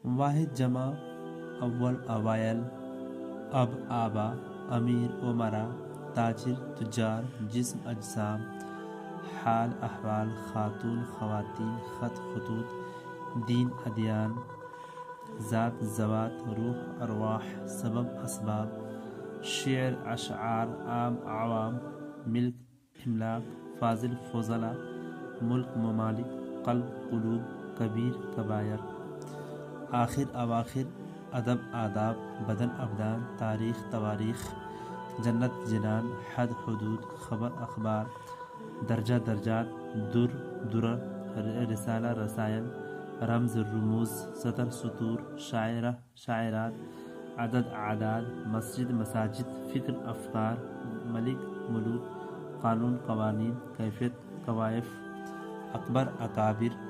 واحد جمع اول اوائل، اب آبا، امیر امرا، تاجر تجار، جسم اجسام، حال احوال، خاتون خواتین، خط خطوط، دین ادیان، ذات ذوات، روح ارواح، سبب اسباب، شعر اشعار، عام عوام، ملک املاک، فاضل فضلہ، ملک ممالک، قلب قلوب، کبیر کبائر، آخر اواخر، ادب آداب، بدن ابدان، تاریخ تواریخ، جنت جنان، حد حدود، خبر اخبار، درجہ درجات، در درر، رسالہ رسائل، رمز رموز، سطر سطور، شاعرہ شاعرات، عدد اعداد، مسجد مساجد، فکر افکار، ملک ملوک، قانون قوانین، کیفیت کوائف، اکبر اکابر،